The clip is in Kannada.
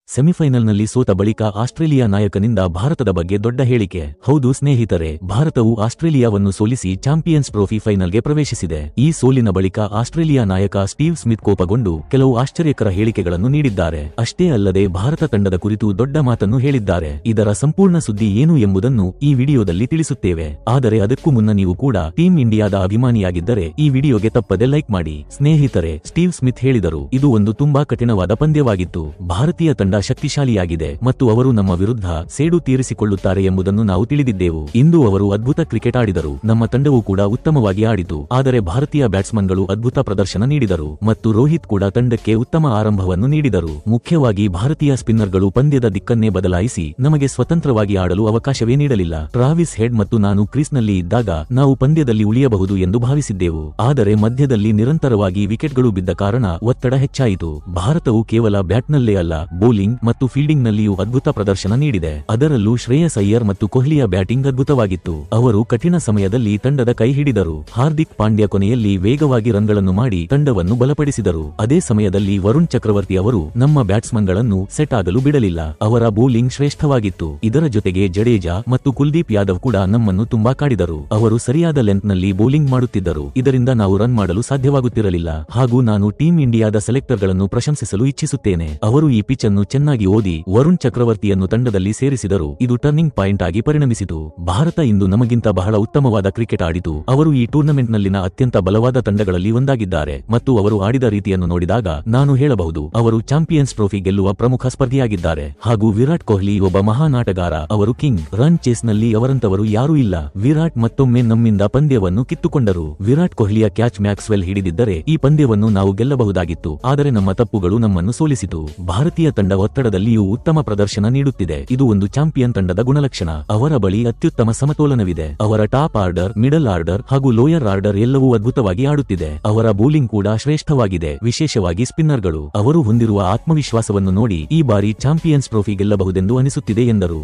ಸೆಮಿಫೈನಲ್ನಲ್ಲಿ ಸೋತ ಬಳಿಕ ಆಸ್ಟ್ರೇಲಿಯಾ ನಾಯಕನಿಂದ ಭಾರತದ ಬಗ್ಗೆ ದೊಡ್ಡ ಹೇಳಿಕೆ. ಹೌದು ಸ್ನೇಹಿತರೆ, ಭಾರತವು ಆಸ್ಟ್ರೇಲಿಯಾವನ್ನು ಸೋಲಿಸಿ ಚಾಂಪಿಯನ್ಸ್ ಟ್ರೋಫಿ ಫೈನಲ್ಗೆ ಪ್ರವೇಶಿಸಿದೆ. ಈ ಸೋಲಿನ ಬಳಿಕ ಆಸ್ಟ್ರೇಲಿಯಾ ನಾಯಕ ಸ್ಟೀವ್ ಸ್ಮಿತ್ ಕೋಪಗೊಂಡು ಕೆಲವು ಆಶ್ಚರ್ಯಕರ ಹೇಳಿಕೆಗಳನ್ನು ನೀಡಿದ್ದಾರೆ. ಅಷ್ಟೇ ಅಲ್ಲದೆ ಭಾರತ ತಂಡದ ಕುರಿತು ದೊಡ್ಡ ಮಾತನ್ನು ಹೇಳಿದ್ದಾರೆ. ಇದರ ಸಂಪೂರ್ಣ ಸುದ್ದಿ ಏನು ಎಂಬುದನ್ನು ಈ ವಿಡಿಯೋದಲ್ಲಿ ತಿಳಿಸುತ್ತೇವೆ. ಆದರೆ ಅದಕ್ಕೂ ಮುನ್ನ ನೀವು ಕೂಡ ಟೀಮ್ ಇಂಡಿಯಾದ ಅಭಿಮಾನಿಯಾಗಿದ್ದರೆ ಈ ವಿಡಿಯೋಗೆ ತಪ್ಪದೆ ಲೈಕ್ ಮಾಡಿ. ಸ್ನೇಹಿತರೆ, ಸ್ಟೀವ್ ಸ್ಮಿತ್ ಹೇಳಿದರು, ಇದು ಒಂದು ತುಂಬಾ ಕಠಿಣವಾದ ಪಂದ್ಯವಾಗಿತ್ತು. ಭಾರತೀಯ ತಂಡ ಶಕ್ತಿಶಾಲಿಯಾಗಿದೆ ಮತ್ತು ಅವರು ನಮ್ಮ ವಿರುದ್ಧ ಸೇಡು ತೀರಿಸಿಕೊಳ್ಳುತ್ತಾರೆ ಎಂಬುದನ್ನು ನಾವು ತಿಳಿದಿದ್ದೆವು. ಇಂದು ಅವರು ಅದ್ಭುತ ಕ್ರಿಕೆಟ್ ಆಡಿದರು. ನಮ್ಮ ತಂಡವೂ ಕೂಡ ಉತ್ತಮವಾಗಿ ಆಡಿತು. ಆದರೆ ಭಾರತೀಯ ಬ್ಯಾಟ್ಸ್ಮನ್ಗಳು ಅದ್ಭುತ ಪ್ರದರ್ಶನ ನೀಡಿದರು ಮತ್ತು ರೋಹಿತ್ ಕೂಡ ತಂಡಕ್ಕೆ ಉತ್ತಮ ಆರಂಭವನ್ನು ನೀಡಿದರು. ಮುಖ್ಯವಾಗಿ ಭಾರತೀಯ ಸ್ಪಿನ್ನರ್ಗಳು ಪಂದ್ಯದ ದಿಕ್ಕನ್ನೇ ಬದಲಾಯಿಸಿ ನಮಗೆ ಸ್ವತಂತ್ರವಾಗಿ ಆಡಲು ಅವಕಾಶವೇ ನೀಡಲಿಲ್ಲ. ಟ್ರಾವಿಸ್ ಹೆಡ್ ಮತ್ತು ನಾನು ಕ್ರೀಸ್ನಲ್ಲಿ ಇದ್ದಾಗ ನಾವು ಪಂದ್ಯದಲ್ಲಿ ಉಳಿಯಬಹುದು ಎಂದು ಭಾವಿಸಿದ್ದೆವು. ಆದರೆ ಮಧ್ಯದಲ್ಲಿ ನಿರಂತರವಾಗಿ ವಿಕೆಟ್ಗಳು ಬಿದ್ದ ಕಾರಣ ಒತ್ತಡ ಹೆಚ್ಚಾಯಿತು. ಭಾರತವು ಕೇವಲ ಬ್ಯಾಟ್ನಲ್ಲೇ ಅಲ್ಲ, ಬೌಲಿಂಗ್ ಮತ್ತು ಫೀಲ್ಡಿಂಗ್ನಲ್ಲಿಯೂ ಅದ್ಭುತ ಪ್ರದರ್ಶನ ನೀಡಿದೆ. ಅದರಲ್ಲೂ ಶ್ರೇಯಸ್ ಅಯ್ಯರ್ ಮತ್ತು ಕೊಹ್ಲಿಯ ಬ್ಯಾಟಿಂಗ್ ಅದ್ಭುತವಾಗಿತ್ತು. ಅವರು ಕಠಿಣ ಸಮಯದಲ್ಲಿ ತಂಡದ ಕೈ ಹಿಡಿದರು. ಹಾರ್ದಿಕ್ ಪಾಂಡ್ಯ ಕೊನೆಯಲ್ಲಿ ವೇಗವಾಗಿ ರನ್ಗಳನ್ನು ಮಾಡಿ ತಂಡವನ್ನು ಬಲಪಡಿಸಿದರು. ಅದೇ ಸಮಯದಲ್ಲಿ ವರುಣ್ ಚಕ್ರವರ್ತಿ ಅವರು ನಮ್ಮ ಬ್ಯಾಟ್ಸ್ಮನ್ಗಳನ್ನು ಸೆಟ್ ಆಗಲು ಬಿಡಲಿಲ್ಲ. ಅವರ ಬೌಲಿಂಗ್ ಶ್ರೇಷ್ಠವಾಗಿತ್ತು. ಇದರ ಜೊತೆಗೆ ಜಡೇಜಾ ಮತ್ತು ಕುಲ್ದೀಪ್ ಯಾದವ್ ಕೂಡ ನಮ್ಮನ್ನು ತುಂಬಾ ಕಾಡಿದರು. ಅವರು ಸರಿಯಾದ ಲೆಂತ್ನಲ್ಲಿ ಬೌಲಿಂಗ್ ಮಾಡುತ್ತಿದ್ದರು. ಇದರಿಂದ ನಾವು ರನ್ ಮಾಡಲು ಸಾಧ್ಯವಾಗುತ್ತಿರಲಿಲ್ಲ. ಹಾಗೂ ನಾನು ಟೀಮ್ ಇಂಡಿಯಾದ ಸೆಲೆಕ್ಟರ್ಗಳನ್ನು ಪ್ರಶಂಸಿಸಲು ಇಚ್ಛಿಸುತ್ತೇನೆ. ಅವರು ಈ ಪಿಚ್ ಅನ್ನು ಚೆನ್ನಾಗಿ ಓದಿ ವರುಣ್ ಚಕ್ರವರ್ತಿಯನ್ನು ತಂಡದಲ್ಲಿ ಸೇರಿಸಿದರು. ಇದು ಟರ್ನಿಂಗ್ ಪಾಯಿಂಟ್ ಆಗಿ ಪರಿಣಮಿಸಿತು. ಭಾರತ ಇಂದು ನಮಗಿಂತ ಬಹಳ ಉತ್ತಮವಾದ ಕ್ರಿಕೆಟ್ ಆಡಿತು. ಅವರು ಈ ಟೂರ್ನಮೆಂಟ್ನಲ್ಲಿನ ಅತ್ಯಂತ ಬಲವಾದ ತಂಡಗಳಲ್ಲಿ ಒಂದಾಗಿದ್ದಾರೆ ಮತ್ತು ಅವರು ಆಡಿದ ರೀತಿಯನ್ನು ನೋಡಿದಾಗ ನಾನು ಹೇಳಬಹುದು, ಅವರು ಚಾಂಪಿಯನ್ಸ್ ಟ್ರೋಫಿ ಗೆಲ್ಲುವ ಪ್ರಮುಖ ಸ್ಪರ್ಧಿಯಾಗಿದ್ದಾರೆ. ಹಾಗೂ ವಿರಾಟ್ ಕೊಹ್ಲಿ ಒಬ್ಬ ಮಹಾನ್ ಆಟಗಾರ. ಅವರು ಕಿಂಗ್. ರನ್ ಚೇಸ್ನಲ್ಲಿ ಅವರಂತವರು ಯಾರೂ ಇಲ್ಲ. ವಿರಾಟ್ ಮತ್ತೊಮ್ಮೆ ನಮ್ಮಿಂದ ಪಂದ್ಯವನ್ನು ಕಿತ್ತುಕೊಂಡರು. ವಿರಾಟ್ ಕೊಹ್ಲಿಯ ಕ್ಯಾಚ್ ಮ್ಯಾಕ್ಸ್ವೆಲ್ ಹಿಡಿದಿದ್ದರೆ ಈ ಪಂದ್ಯವನ್ನು ನಾವು ಗೆಲ್ಲಬಹುದಾಗಿತ್ತು. ಆದರೆ ನಮ್ಮ ತಪ್ಪುಗಳು ನಮ್ಮನ್ನು ಸೋಲಿಸಿತು. ಭಾರತೀಯ ತಂಡ ಒತ್ತಡದಲ್ಲಿಯೂ ಉತ್ತಮ ಪ್ರದರ್ಶನ ನೀಡುತ್ತಿದೆ. ಇದು ಒಂದು ಚಾಂಪಿಯನ್ ತಂಡದ ಗುಣಲಕ್ಷಣ. ಅವರ ಬಳಿ ಅತ್ಯುತ್ತಮ ಸಮತೋಲನವಿದೆ. ಅವರ ಟಾಪ್ ಆರ್ಡರ್, ಮಿಡಲ್ ಆರ್ಡರ್ ಹಾಗೂ ಲೋಯರ್ ಆರ್ಡರ್ ಎಲ್ಲವೂ ಅದ್ಭುತವಾಗಿ ಆಡುತ್ತಿದೆ. ಅವರ ಬೌಲಿಂಗ್ ಕೂಡ ಶ್ರೇಷ್ಠವಾಗಿದೆ, ವಿಶೇಷವಾಗಿ ಸ್ಪಿನ್ನರ್ಗಳು. ಅವರು ಹೊಂದಿರುವ ಆತ್ಮವಿಶ್ವಾಸವನ್ನು ನೋಡಿ ಈ ಬಾರಿ ಚಾಂಪಿಯನ್ಸ್ ಟ್ರೋಫಿ ಗೆಲ್ಲಬಹುದೆಂದು ಅನಿಸುತ್ತಿದೆ ಎಂದರು.